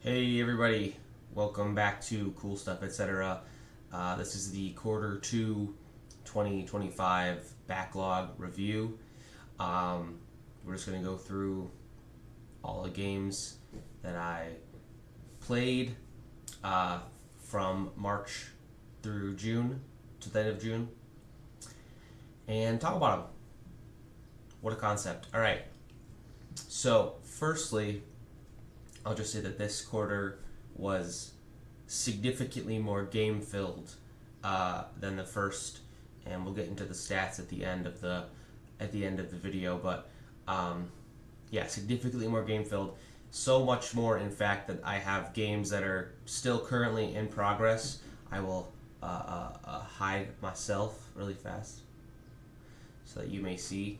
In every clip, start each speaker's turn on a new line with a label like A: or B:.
A: Hey everybody, welcome back to Cool Stuff, etc. This is the quarter 2 2025 backlog review. We're just going to go through all the games that I played from March through June to the end of June and talk about them. What a concept. Alright, so firstly, I'll just say that this quarter was significantly more game filled than the first, and we'll get into the stats at the end of the video. But yeah, significantly more game filled. So much more, in fact, that I have games that are still currently in progress. I will hide myself really fast so that you may see.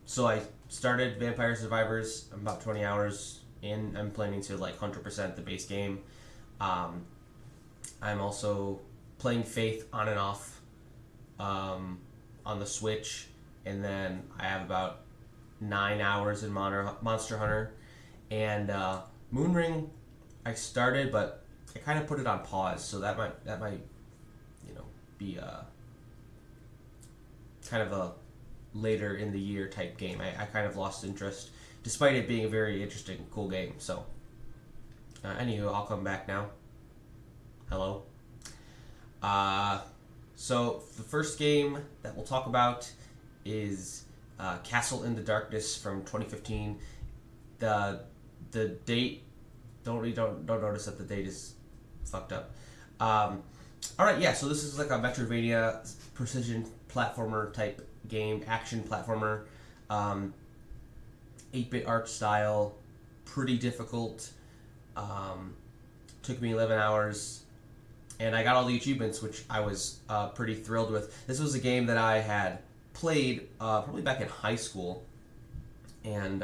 A: So I started Vampire Survivors. I'm about 20 hours in. I'm planning to 100% the base game. I'm also playing Faith on and off on the Switch, and then I have about 9 hours in Monster Hunter. And Moonring, I started, but I kind of put it on pause, so that might be kind of a later in the year type game. I kind of lost interest, despite it being a very interesting, cool game. So, anywho, I'll come back now. Hello. So the first game that we'll talk about is Castle in the Darkness from 2015. The date, don't notice that the date is fucked up. All right, yeah. So this is like a Metroidvania precision platformer type game, action platformer. 8-bit art style, pretty difficult. Took me 11 hours, and I got all the achievements, which I was pretty thrilled with. This was a game that I had played probably back in high school, and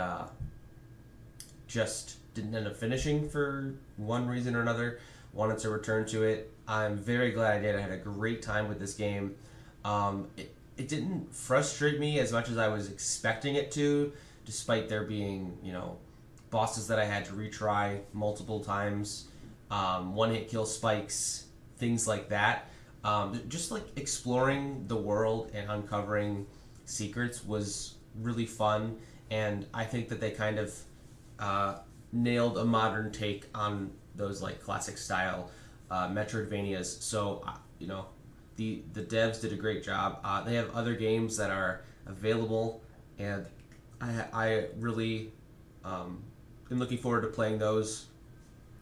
A: just didn't end up finishing for one reason or another. Wanted to return to it. I'm very glad I did. I had a great time with this game. It didn't frustrate me as much as I was expecting it to, despite there being, bosses that I had to retry multiple times, one-hit kill spikes, things like that. Just exploring the world and uncovering secrets was really fun, and I think that they kind of nailed a modern take on those classic style Metroidvanias. So, the devs did a great job. They have other games that are available, and I really am looking forward to playing those.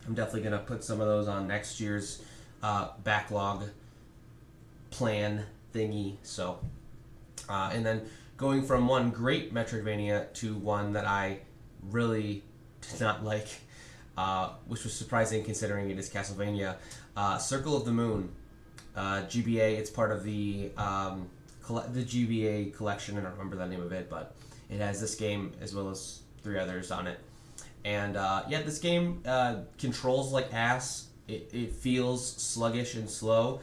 A: I'm definitely going to put some of those on next year's backlog plan thingy. So, and then going from one great Metroidvania to one that I really did not like, which was surprising considering it is Castlevania, Circle of the Moon. GBA, it's part of the GBA collection. I don't remember the name of it, but it has this game as well as 3 others on it. And yeah, this game controls like ass. It feels sluggish and slow,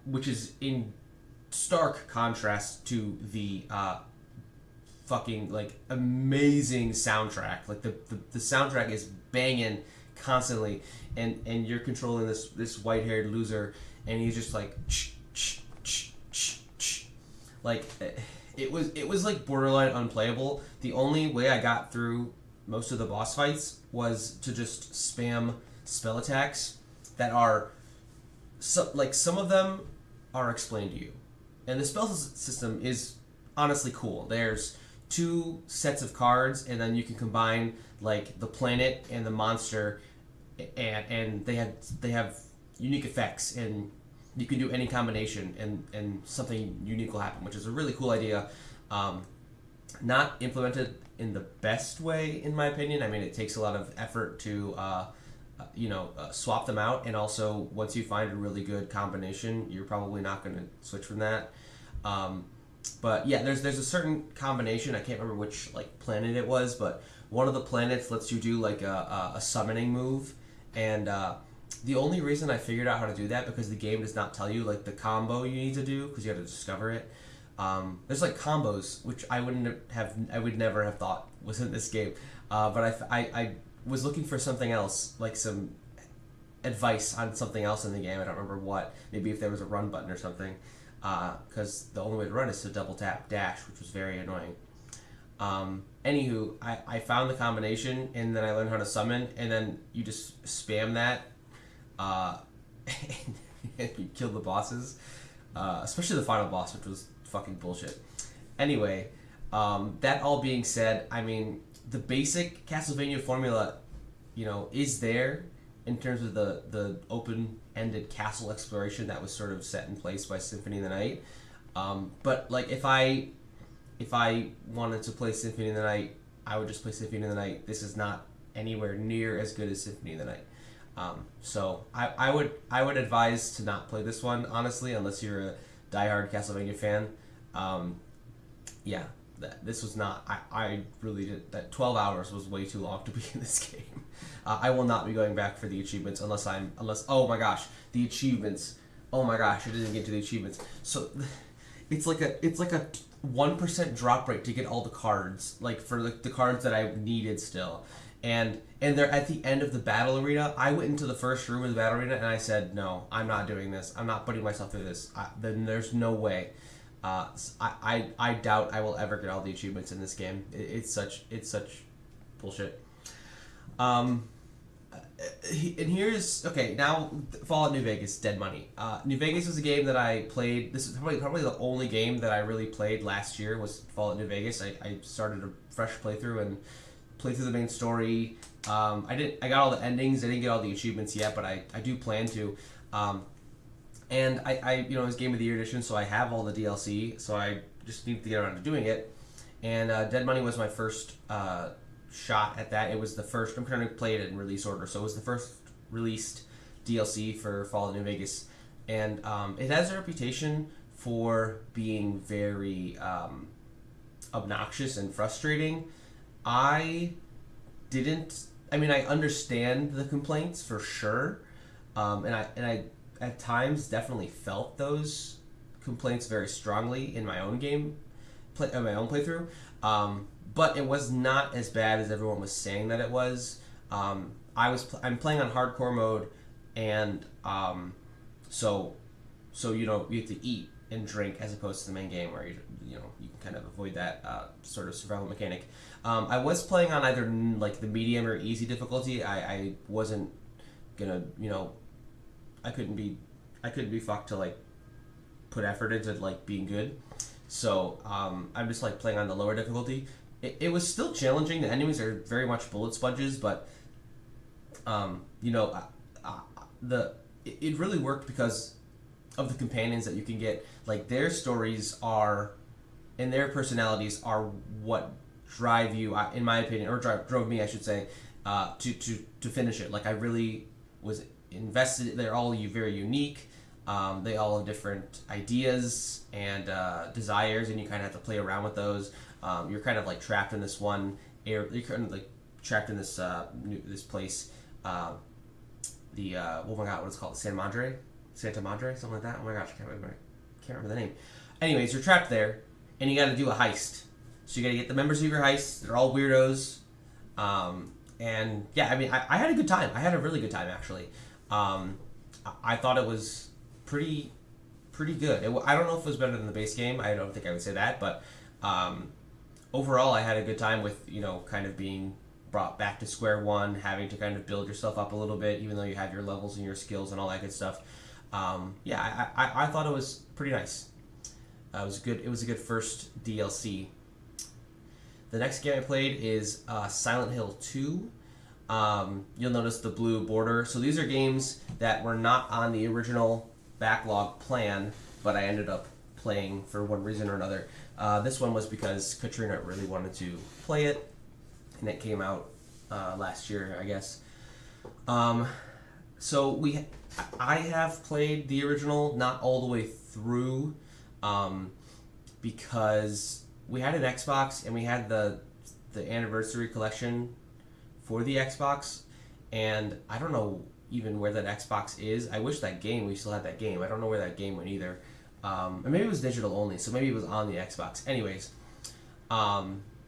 A: which is in stark contrast to the fucking amazing soundtrack. The soundtrack is banging constantly, and you're controlling this white-haired loser, and he's just it was borderline unplayable. The only way I got through most of the boss fights was to just spam spell attacks that are some of them are explained to you, and the spell system is honestly cool. There's 2 sets of cards, and then you can combine the planet and the monster, and they have unique effects, and you can do any combination, and something unique will happen, which is a really cool idea. Not implemented in the best way, in my opinion. I mean, it takes a lot of effort to swap them out, and also once you find a really good combination, you're probably not going to switch from that. But yeah, there's a certain combination. I can't remember which planet it was, but one of the planets lets you do a summoning move, and the only reason I figured out how to do that because the game does not tell you the combo you need to do, because you have to discover it. There's combos which I would never have thought was in this game, but I was looking for something else, like some advice on something else in the game. I don't remember what. Maybe if there was a run button or something, because the only way to run is to double tap dash, which was very annoying. Anywho, I found the combination, and then I learned how to summon, and then you just spam that, and you kill the bosses, especially the final boss, which was fucking bullshit. Anyway, that all being said, I mean, the basic Castlevania formula, is there in terms of the open-ended castle exploration that was sort of set in place by Symphony of the Night. But like if I wanted to play Symphony of the Night, I would just play Symphony of the Night. This is not anywhere near as good as Symphony of the Night. So I would advise to not play this one, honestly, unless you're a diehard Castlevania fan. This was not. I really did that. 12 hours was way too long to be in this game. I will not be going back for the achievements unless oh my gosh, the achievements. Oh my gosh, I didn't get to the achievements. So it's like a 1% drop rate to get all the cards, like for the cards that I needed still. And they're at the end of the battle arena. I went into the first room of the battle arena and I said, no, I'm not doing this. I'm not putting myself through this. Then there's no way. I doubt I will ever get all the achievements in this game. It's such bullshit. And here's now Fallout New Vegas, Dead Money. New Vegas was a game that I played. This is probably the only game that I really played last year was Fallout New Vegas. I started a fresh playthrough and played through the main story. I got all the endings. I didn't get all the achievements yet, but I do plan to. And I it was Game of the Year edition, so I have all the DLC. So I just need to get around to doing it. And Dead Money was my first shot at that. It was the first. I'm trying to play it in release order, so it was the first released DLC for Fallout New Vegas, and it has a reputation for being very obnoxious and frustrating. I understand the complaints for sure, and I at times definitely felt those complaints very strongly in my own my own playthrough. But it was not as bad as everyone was saying that it was. I'm playing on hardcore mode, and so you have to eat and drink as opposed to the main game where you can kind of avoid that sort of survival mechanic. I was playing on either like the medium or easy difficulty. I wasn't gonna I couldn't be fucked to like put effort into like being good. So I'm just like playing on the lower difficulty. It was still challenging. The enemies are very much bullet sponges, but it really worked because of the companions that you can get. Like their stories and their personalities are what drive you, in my opinion, or drove me, I should say, to finish it. Like I really was invested. They're all very unique. They all have different ideas and desires, and you kind of have to play around with those. You're kind of like trapped in this one area. You're kind of like trapped in this this place. Oh my god, what is it called? Santa Madre, something like that. Oh my gosh, I can't remember the name. Anyways, you're trapped there, and you got to do a heist. So you got to get the members of your heist. They're all weirdos. And yeah, I mean, I had a good time. I had a really good time actually. I thought it was pretty good. I don't know if it was better than the base game. I don't think I would say that, but overall, I had a good time with kind of being brought back to square one, having to kind of build yourself up a little bit, even though you have your levels and your skills and all that good stuff. I thought it was pretty nice. It was good. It was a good first DLC. The next game I played is Silent Hill 2. You'll notice the blue border. So these are games that were not on the original Backlog plan, but I ended up playing for one reason or another. This one was because Katrina really wanted to play it, and it came out last year, I guess. So I have played the original, not all the way through, because we had an Xbox and we had the anniversary collection for the Xbox, and I don't know even where that Xbox is. I wish we still had that game. I don't know where that game went either. And maybe it was digital only, so maybe it was on the Xbox. Anyways,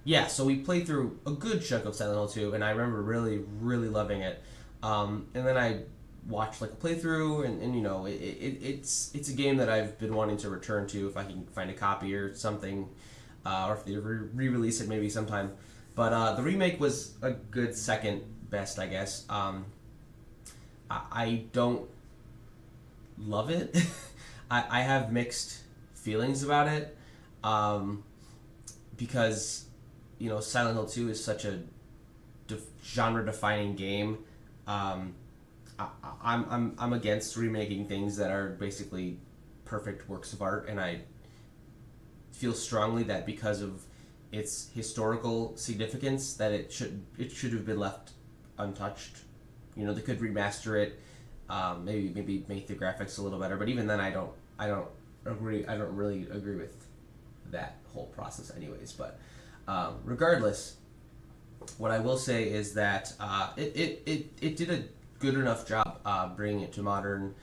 A: yeah, so we played through a good chunk of Silent Hill 2, and I remember really, really loving it. And then I watched like a playthrough, and you know, it's a game that I've been wanting to return to if I can find a copy or something, or if they re-release it maybe sometime. But the remake was a good second best, I guess. I don't love it. I have mixed feelings about it, because you know Silent Hill 2 is such a genre-defining game. Um, I'm against remaking things that are basically perfect works of art, and I feel strongly that because of its historical significance, that it should have been left untouched. You know, they could remaster it, maybe make the graphics a little better, but even then, I don't agree. I don't really agree with that whole process, anyways. But regardless, what I will say is that it did a good enough job bringing it to modern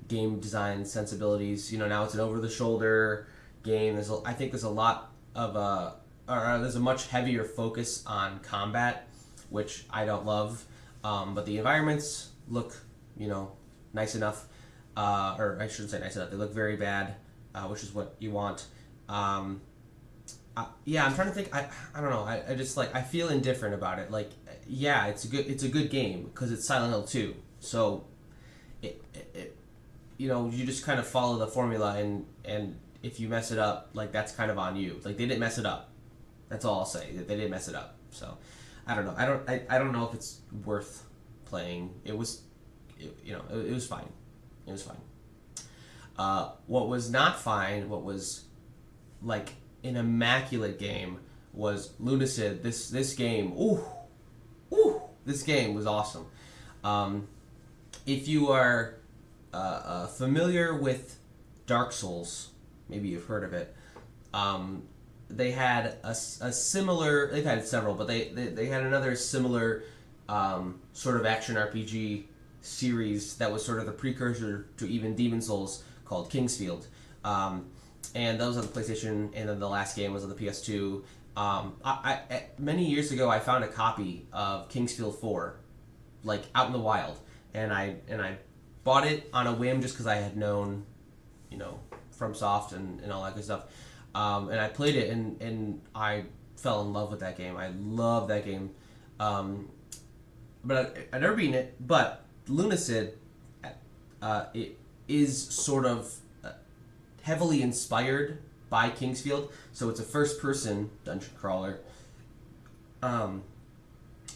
A: game design sensibilities. You know, now it's an over-the-shoulder game. I think there's a lot of there's a much heavier focus on combat, which I don't love. But the environments look, you know, nice enough. Or I shouldn't say nice enough. They look very bad, which is what you want. Yeah, I'm trying to think. I don't know. I just like I feel indifferent about it. Like, yeah, it's a good game because it's Silent Hill 2. So, you know, you just kind of follow the formula, and if you mess it up, like that's kind of on you. Like they didn't mess it up. That's all I'll say. They didn't mess it up. So, I don't know. I don't know if it's worth playing. It was, you know, it was fine. It was fine. What was not fine, what was like an immaculate game, was Lunacid. This game, this game was awesome. If you are familiar with Dark Souls, maybe you've heard of it. They had a similar. They've had several, but they had another similar sort of action RPG series that was sort of the precursor to even Demon Souls, called Kingsfield. And that was on the PlayStation, and then the last game was on the PS2. Many years ago, I found a copy of Kingsfield 4, like out in the wild, and I bought it on a whim just because I had known, you know, FromSoft and all that good stuff. And I played it, and I fell in love with that game. I love that game. But I've never beaten it. But Lunacid, it is sort of heavily inspired by Kingsfield. So it's a first-person dungeon crawler,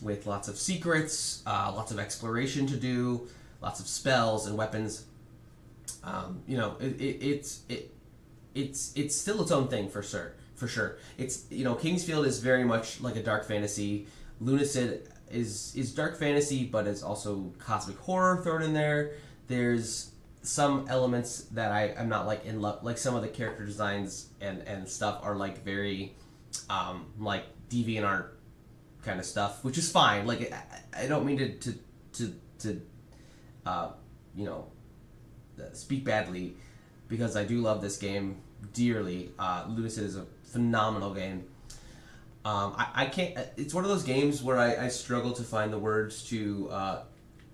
A: with lots of secrets, lots of exploration to do, lots of spells and weapons. You know, it's still its own thing for sure. It's, you know, Kingsfield is very much like a dark fantasy. Lunacid is dark fantasy, but it's also cosmic horror thrown in there. There's some elements that I'm not like in love. Like some of the character designs and stuff are like very like DeviantArt kind of stuff, which is fine. Like I don't mean to you know, speak badly, because I do love this game dearly. Lucid is a phenomenal game. I can't. It's one of those games where I struggle to find the words to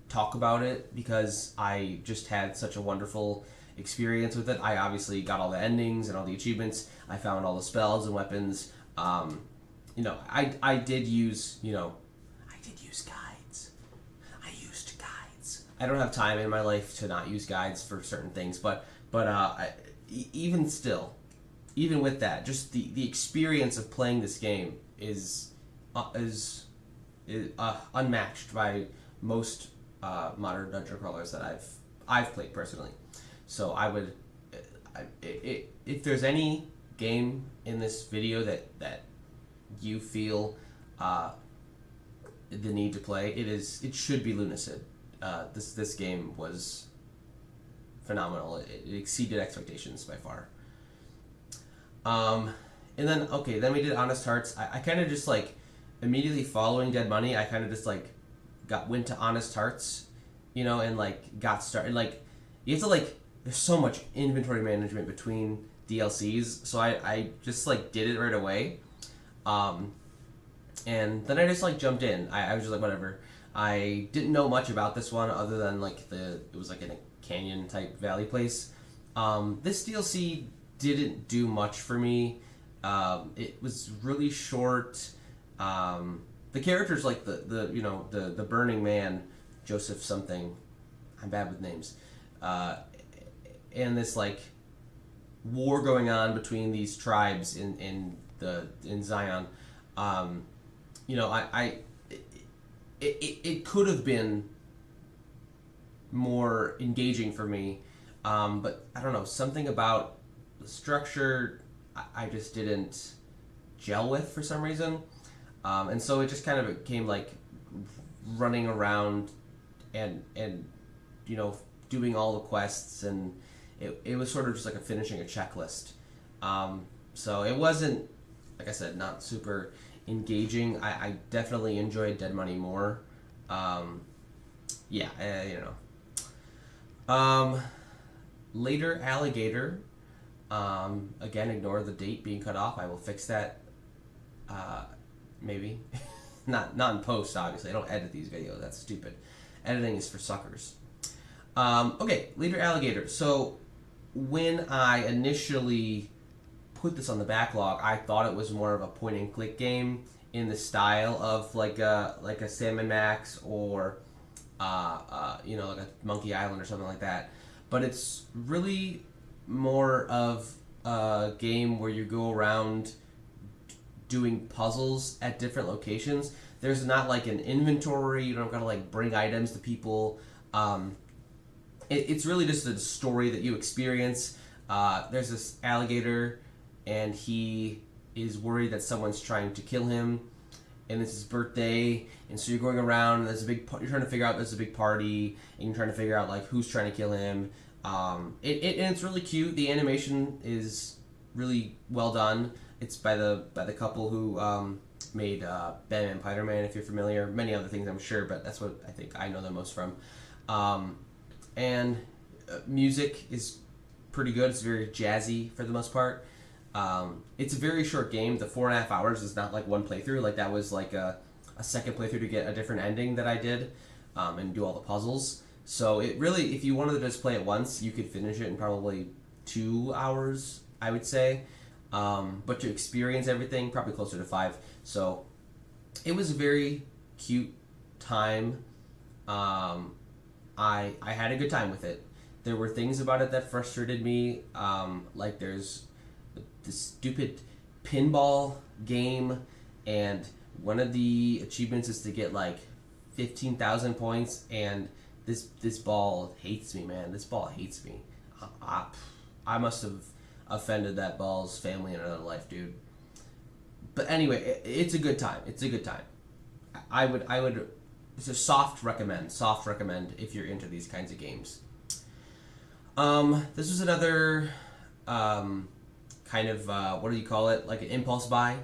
A: talk about it, because I just had such a wonderful experience with it. I obviously got all the endings and all the achievements. I found all the spells and weapons. You know, I did use guides. I used guides. I don't have time in my life to not use guides for certain things, but even still, even with that, just the experience of playing this game is unmatched by most modern dungeon crawlers that I've played personally. So I would, if there's any game in this video that you feel the need to play, it should be Lunacid. This game was phenomenal. It exceeded expectations by far. And then we did Honest Hearts. I kind of just like immediately following Dead Money, I kind of just like went to Honest Hearts, you know, and like got started. Like you have to like, there's so much inventory management between DLCs, so I just like did it right away. And then I just like jumped in. I was just like, whatever. I didn't know much about this one other than like it was like in a canyon type valley place. This DLC didn't do much for me. It was really short. The characters like the Burning Man, Joseph something. I'm bad with names. And this like war going on between these tribes in Zion. It could have been more engaging for me, but I don't know, something about the structure I just didn't gel with for some reason, and so it just kind of became like running around and doing all the quests, and it was sort of just like finishing a checklist. So it wasn't, like I said, not super engaging. I definitely enjoyed Dead Money more. Yeah, Later Alligator. Again, ignore the date being cut off. I will fix that. Maybe. not in post, obviously. I don't edit these videos. That's stupid. Editing is for suckers. Okay, Later Alligator. So when I initially put this on the backlog, I thought it was more of a point and click game in the style of like a Salmon Max or like a Monkey Island or something like that. But it's really more of a game where you go around doing puzzles at different locations. There's not like an inventory. You don't gotta like bring items to people. It's really just a story that you experience. There's this alligator, and he is worried that someone's trying to kill him, and it's his birthday, and so you're going around, and you're trying to figure out there's a big party, and you're trying to figure out like who's trying to kill him. And it's really cute. The animation is really well done. It's by the couple who made Batman and Spider-Man, if you're familiar. Many other things, I'm sure, but that's what I think I know them most from. And music is pretty good. It's very jazzy for the most part. It's a very short game. The 4.5 hours is not like one playthrough. Like that was like a second playthrough to get a different ending that I did, and do all the puzzles. So it really, if you wanted to just play it once, you could finish it in probably 2 hours, I would say. But to experience everything, probably closer to 5. So it was a very cute time. I had a good time with it. There were things about it that frustrated me, like there's this stupid pinball game, and one of the achievements is to get like 15,000 points, and this ball hates me, man. This ball hates me. I must have offended that ball's family in another life, dude. But anyway, it's a good time. It's a good time. I would. It's a soft recommend if you're into these kinds of games. This was another kind of what do you call it? Like an impulse buy.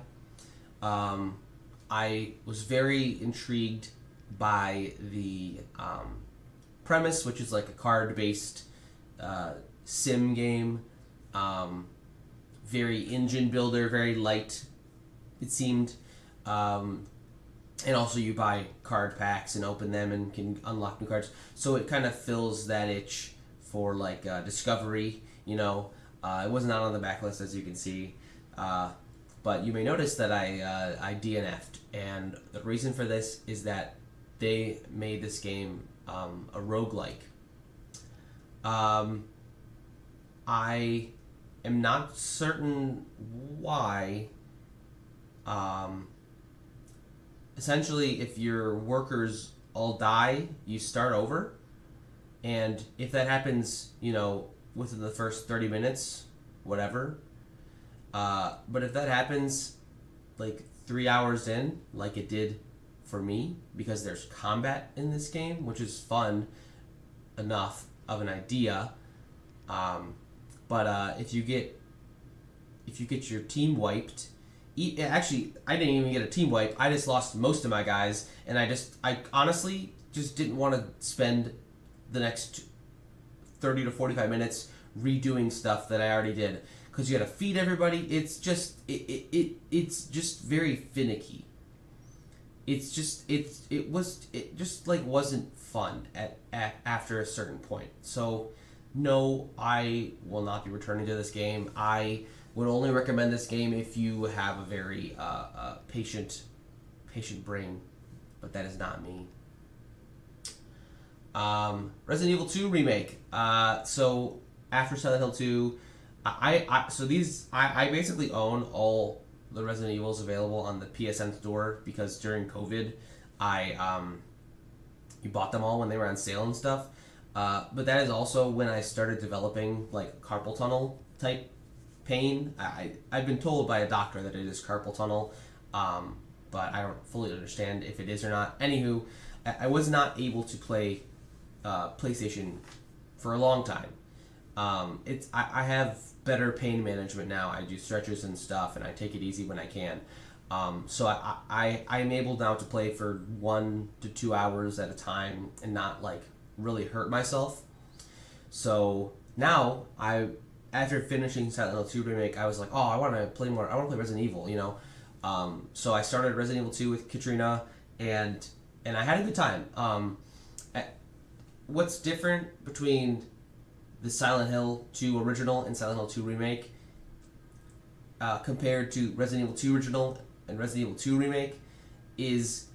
A: I was very intrigued by the premise, which is like a card-based sim game. Very engine builder, very light, it seemed. And also you buy card packs and open them and can unlock new cards. So it kind of fills that itch for like discovery, It was not on the backlist, as you can see. But you may notice that I DNF'd. And the reason for this is that they made this game a roguelike. I am not certain why. Essentially, if your workers all die, you start over. And if that happens, within the first 30 minutes, whatever. But if that happens like 3 hours in, like it did for me, because there's combat in this game, which is fun enough of an idea. But if you get your team wiped, actually, I didn't even get a team wipe. I just lost most of my guys, and I honestly just didn't want to spend the next 30 to 45 minutes redoing stuff that I already did, because you got to feed everybody. It's just it's just very finicky. it's just it just like wasn't fun at after a certain point. So no, I will not be returning to this game. I would only recommend this game if you have a very patient brain, but that is not me. Resident Evil 2 remake. So after Silent Hill 2, I basically own all the Resident Evils available on the PSN store because during COVID, I you bought them all when they were on sale and stuff. But that is also when I started developing like carpal tunnel type pain. I've been told by a doctor that it is carpal tunnel, but I don't fully understand if it is or not. Anywho, I was not able to play PlayStation for a long time. I have better pain management now. I do stretches and stuff, and I take it easy when I can. So I'm able now to play for 1 to 2 hours at a time and not like really hurt myself. So now after finishing Silent Hill 2 remake, I was like, oh, I want to play more. I want to play Resident Evil, you know. So I started Resident Evil 2 with Katrina, and I had a good time. What's different between the Silent Hill 2 original and Silent Hill 2 remake compared to Resident Evil 2 original and Resident Evil 2 remake is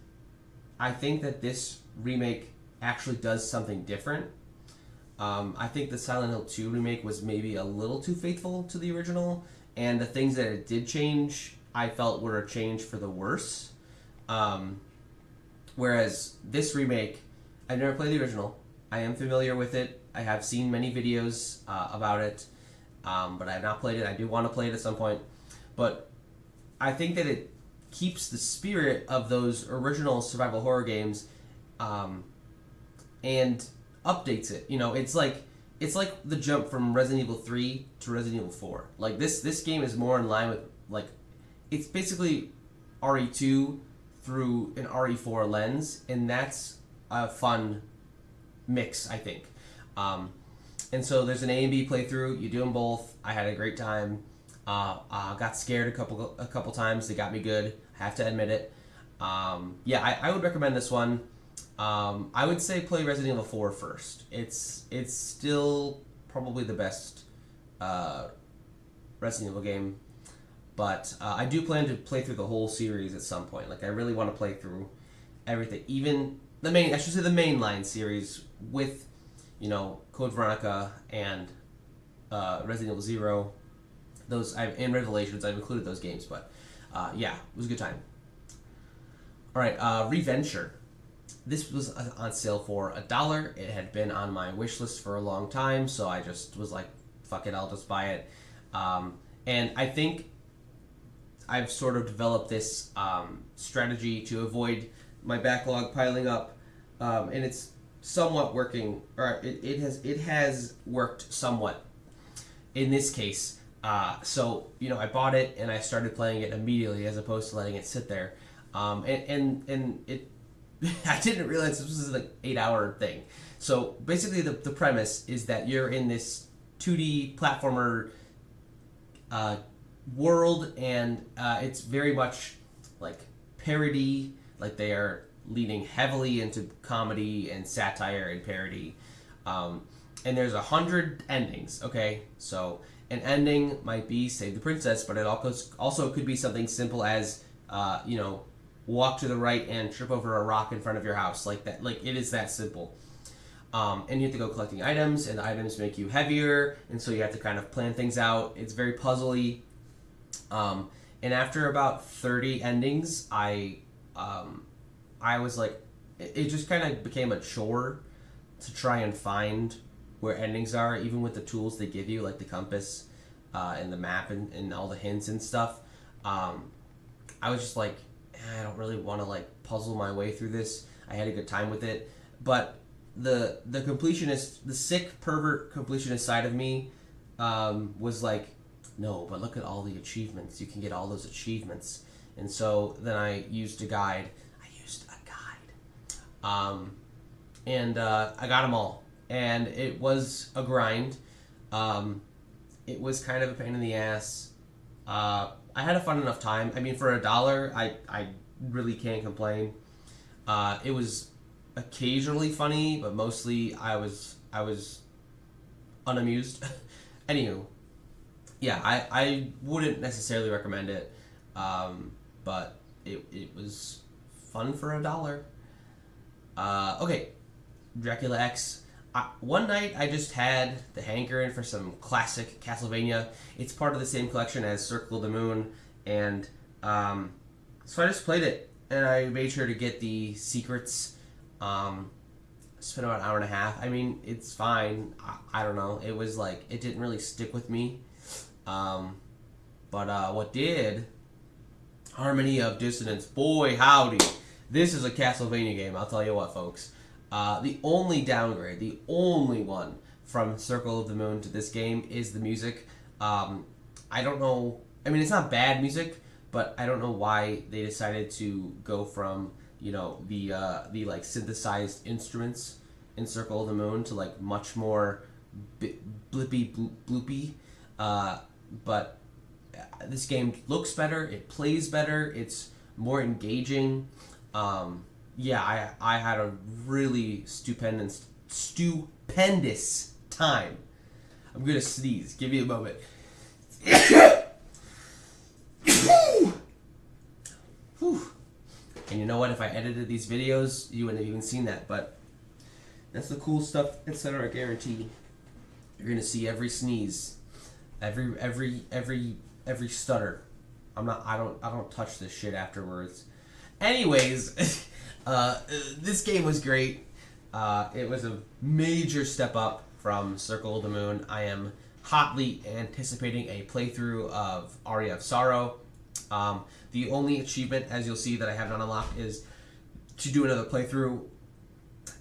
A: I think that this remake actually does something different. I think the Silent Hill 2 remake was maybe a little too faithful to the original, and the things that it did change I felt were a change for the worse. Whereas this remake, I've never played the original. I am familiar with it. I have seen many videos about it, but I have not played it. I do want to play it at some point. But I think that it keeps the spirit of those original survival horror games and updates it. You know, it's like the jump from Resident Evil 3 to Resident Evil 4. Like this game is more in line with like it's basically RE2 through an RE4 lens, and that's a fun mix, I think. And so there's an A and B playthrough. You do them both. I had a great time. Got scared a couple times. They got me good. I have to admit it. I would recommend this one. I would say play Resident Evil 4 first. It's still probably the best Resident Evil game, but I do plan to play through the whole series at some point. Like I really want to play through everything, even the mainline series with, you know, Code Veronica and Resident Evil 0. Those and Revelations. I've included those games, but it was a good time. All right, Reventure. This was on sale for $1. It had been on my wish list for a long time, so I just was like, fuck it, I'll just buy it. And I think I've sort of developed this strategy to avoid my backlog piling up, and it's somewhat working, or it has worked somewhat in this case. So, you know, I bought it and I started playing it immediately as opposed to letting it sit there. And it I didn't realize this was an 8-hour thing. So basically the premise is that you're in this 2D platformer world, and it's very much like parody, like they are leaning heavily into comedy and satire and parody. And there's 100 endings, okay? So an ending might be Save the Princess, but it also could be something simple as, walk to the right and trip over a rock in front of your house. Like that, like it is that simple. And you have to go collecting items, and the items make you heavier, and so you have to kind of plan things out. It's very puzzly. And after about 30 endings, I was like, it just kind of became a chore to try and find where endings are, even with the tools they give you, like the compass and the map and all the hints and stuff. I was just like, I don't really want to like puzzle my way through this. I had a good time with it, but the completionist, the sick pervert completionist side of me was like, no, but look at all the achievements. You can get all those achievements. And so then I used a guide. And I got them all. And it was a grind. It was kind of a pain in the ass. I had a fun enough time. I mean, for $1, I really can't complain. It was occasionally funny, but mostly I was unamused. Anywho, yeah, I wouldn't necessarily recommend it, but it was fun for $1. Okay, Dracula X. One night I just had the hankering for some classic Castlevania. It's part of the same collection as Circle of the Moon, and so I just played it, and I made sure to get the secrets. Spent about an hour and a half. I mean, it's fine. I don't know. It was like, it didn't really stick with me. But what did? Harmony of Dissonance. Boy, howdy. This is a Castlevania game, I'll tell you what, folks. The only downgrade, the only one from Circle of the Moon to this game is the music. I don't know. I mean, it's not bad music, but I don't know why they decided to go from, you know, the like synthesized instruments in Circle of the Moon to like much more blippy bloopy. But this game looks better. It plays better. It's more engaging. Yeah, I had a really stupendous time. I'm gonna sneeze. Give me a moment. Whew. And you know what? If I edited these videos, you wouldn't have even seen that. But that's the cool stuff, etc. I guarantee. You're gonna see every sneeze, every stutter. I don't touch this shit afterwards. Anyways, this game was great. It was a major step up from Circle of the Moon. I am hotly anticipating a playthrough of Aria of Sorrow. The only achievement, as you'll see, that I have not unlocked is to do another playthrough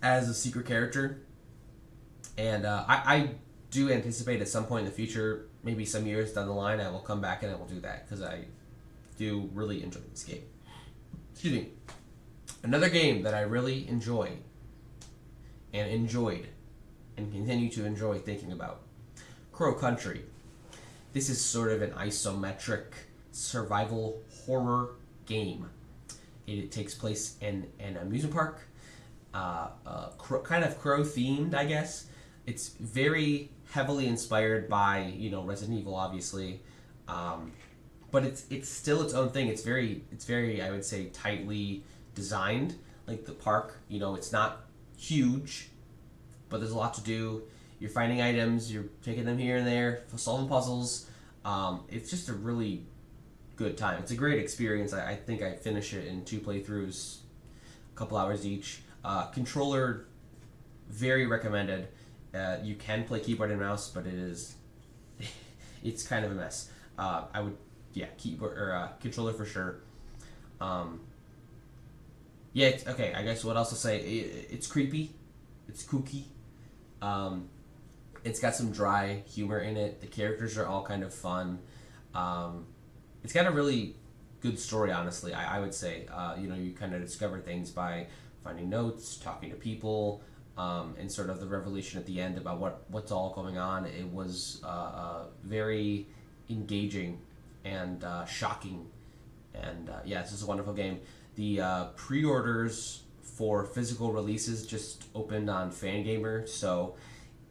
A: as a secret character. And I do anticipate at some point in the future, maybe some years down the line, I will come back and I will do that because I do really enjoy this game. Excuse me. Another game that I really enjoy and enjoyed and continue to enjoy thinking about. Crow Country. This is sort of an isometric survival horror game. It takes place in an amusement park, kind of crow themed, I guess. It's very heavily inspired by, you know, Resident Evil, obviously, but it's still its own thing. It's very I would say tightly designed. Like the park, you know, it's not huge, but there's a lot to do. You're finding items, you're taking them here and there, solving puzzles. It's just a really good time. It's a great experience. I think I finish it in 2 playthroughs, a couple hours each. Controller, very recommended. You can play keyboard and mouse, but it's kind of a mess. I would, keyboard or controller for sure. Okay. I guess what else to say? It's creepy. It's kooky. It's got some dry humor in it. The characters are all kind of fun. It's got a really good story, honestly. I would say. You kind of discover things by finding notes, talking to people, and sort of the revelation at the end about what's all going on. It was very engaging and shocking. And this is a wonderful game. The pre-orders for physical releases just opened on Fangamer, so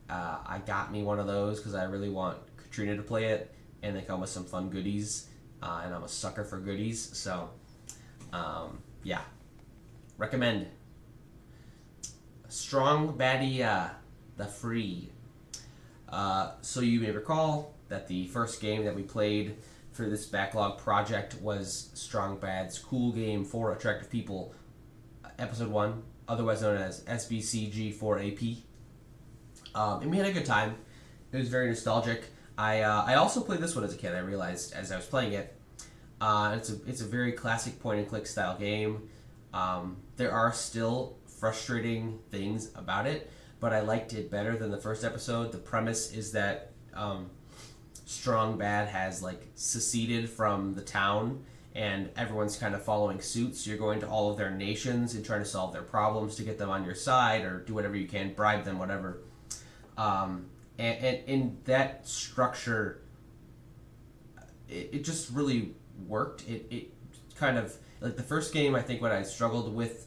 A: I got me one of those because I really want Katrina to play it, and they come with some fun goodies, and I'm a sucker for goodies, so recommend. Strong Baddie, the Free. So you may recall that the first game that we played for this backlog project was Strong Bad's Cool Game for Attractive People, Episode 1, otherwise known as SBCG4AP. And we had a good time. It was very nostalgic. I also played this one as a kid, I realized as I was playing it. It's a very classic point-and-click style game. There are still frustrating things about it, but I liked it better than the first episode. The premise is that Strong Bad has like seceded from the town, and everyone's kind of following suit. So you're going to all of their nations and trying to solve their problems to get them on your side, or do whatever you can, bribe them, whatever. And in that structure, it just really worked. It kind of like the first game, I think what I struggled with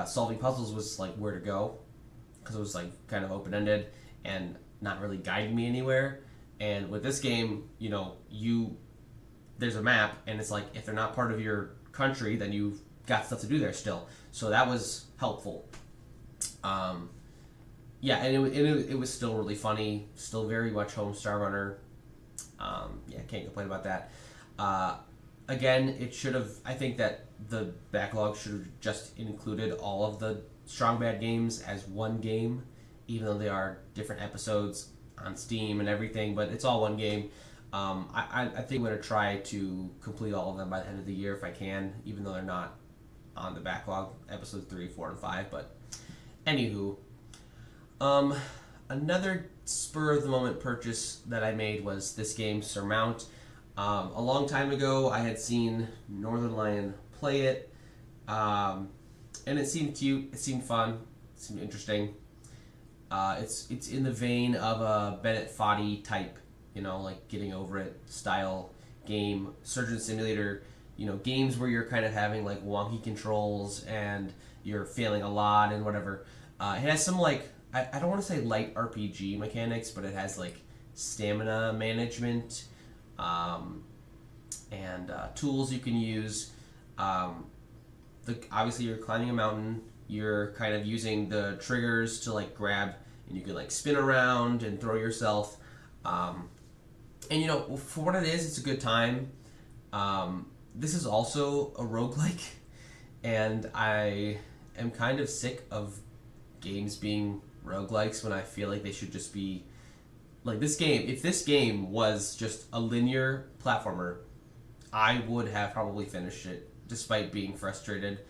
A: solving puzzles was like where to go, because it was like kind of open ended and not really guiding me anywhere. And with this game, there's a map, and it's like if they're not part of your country, then you've got stuff to do there still. So that was helpful. Um, yeah, and it was still really funny, still very much Homestar Runner. Yeah, can't complain about that. Again, it should have. I think that the backlog should have just included all of the Strong Bad games as one game, even though they are different episodes on Steam and everything. But it's all one game. I think I'm going to try to complete all of them by the end of the year if I can, even though they're not on the backlog, episodes 3, 4, and 5. But anywho, another spur of the moment purchase that I made was this game, Surmount. A long time ago, I had seen Northern Lion play it, and it seemed cute, it seemed fun, it seemed interesting. It's in the vein of a Bennett Foddy type, like Getting Over It style game, Surgeon Simulator, games where you're kind of having like wonky controls and you're failing a lot and whatever. It has some like, I don't want to say light RPG mechanics, but it has like stamina management, and tools you can use. Obviously you're climbing a mountain, you're kind of using the triggers to like grab, and you can like spin around and throw yourself. And for what it is, it's a good time. This is also a roguelike, and I am kind of sick of games being roguelikes when I feel like they should just be like this game. If this game was just a linear platformer, I would have probably finished it despite being frustrated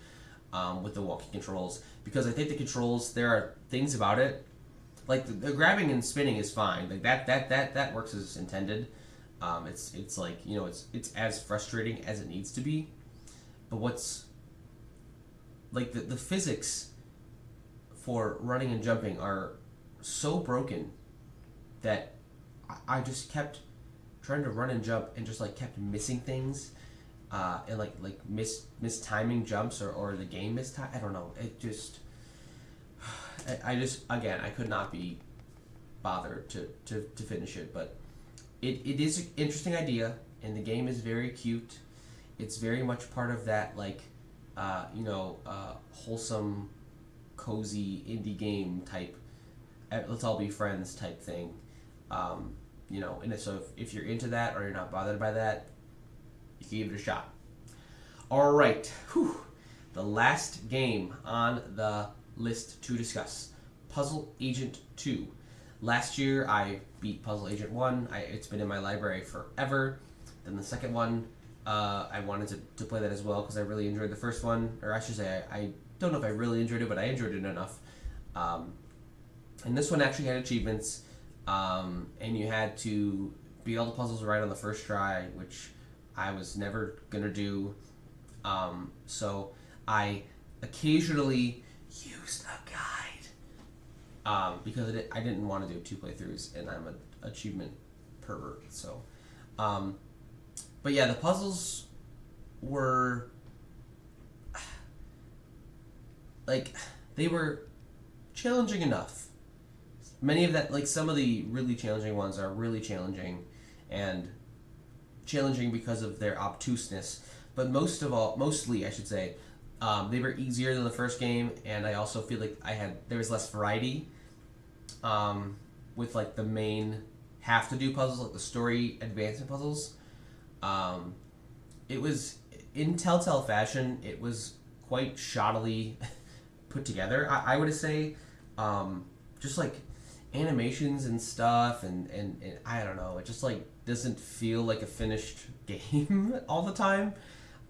A: with the wonky controls, because I think the controls, there are things about it, like the grabbing and spinning is fine, like that works as intended. It's like it's as frustrating as it needs to be, but what's like the physics for running and jumping are so broken that I just kept trying to run and jump and just like kept missing things, and like mistiming jumps, or the game mistime. I don't know. It just I just again I could not be bothered to finish it, but it is an interesting idea, and the game is very cute. It's very much part of that like wholesome, cozy indie game type. Let's all be friends type thing. And so if you're into that or you're not bothered by that, you can give it a shot. All right, the last game on the list to discuss, Puzzle Agent 2. Last year I beat Puzzle Agent 1. It's been in my library forever. Then the second one, I wanted to play that as well because I really enjoyed the first one, or I should say I don't know if I really enjoyed it, but I enjoyed it enough. And this one actually had achievements, and you had to beat all the puzzles right on the first try, which I was never gonna do. So I occasionally used a guide, because I didn't want to do 2 playthroughs, and I'm an achievement pervert. So, but yeah, the puzzles were like, they were challenging enough. Many of that, like some of the really challenging ones are really challenging, and challenging because of their obtuseness. But mostly I should say, they were easier than the first game, and I also feel like there was less variety, with like the main have to do puzzles, like the story advancement puzzles. It was in Telltale fashion. It was quite shoddily put together, I would say. Just like animations and stuff, and I don't know, it just like doesn't feel like a finished game all the time.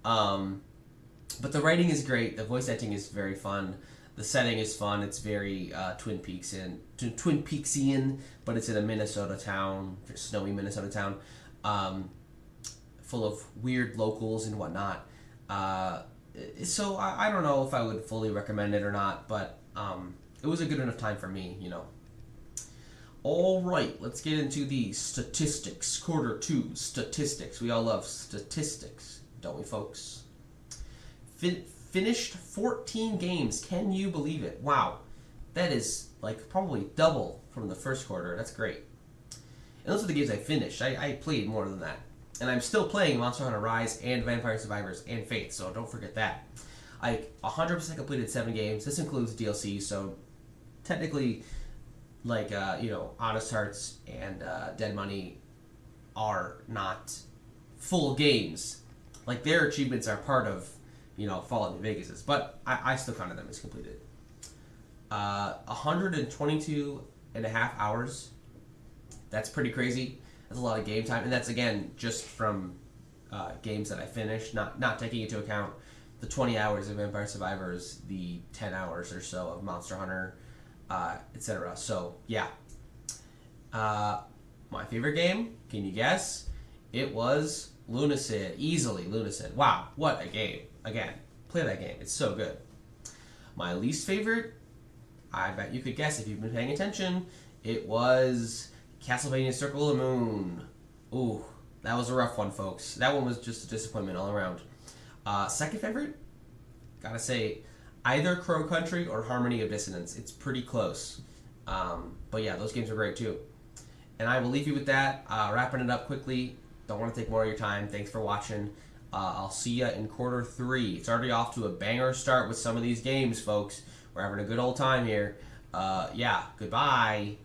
A: But the writing is great, the voice acting is very fun, the setting is fun. It's very Twin Peaksian, but it's in a Minnesota town, snowy Minnesota town, full of weird locals and whatnot. So I don't know if I would fully recommend it or not, but it was a good enough time for me, All right, let's get into the statistics. Quarter 2 statistics. We all love statistics, don't we, folks? finished 14 games. Can you believe it? Wow. That is like probably double from the first quarter. That's great. And those are the games I finished. I played more than that. And I'm still playing Monster Hunter Rise and Vampire Survivors and Faith, so don't forget that. I 100% completed 7 games. This includes DLC, so technically, like, Honest Hearts and Dead Money are not full games. Like, their achievements are part of, Fallout New Vegas's, but I still counted them as completed. 122 and a half hours. That's pretty crazy. That's a lot of game time, and that's, again, just from games that I finished, not taking into account the 20 hours of Vampire Survivors, the 10 hours or so of Monster Hunter, etc. So, yeah. My favorite game, can you guess? It was Lunacid. Easily Lunacid. Wow, what a game. Again, play that game. It's so good. My least favorite, I bet you could guess if you've been paying attention, it was Castlevania Circle of the Moon. Ooh, that was a rough one, folks. That one was just a disappointment all around. Second favorite? Gotta say, either Crow Country or Harmony of Dissonance. It's pretty close. But yeah, those games are great too. And I will leave you with that. Wrapping it up quickly. Don't want to take more of your time. Thanks for watching. I'll see you in quarter 3. It's already off to a banger start with some of these games, folks. We're having a good old time here. Yeah, goodbye.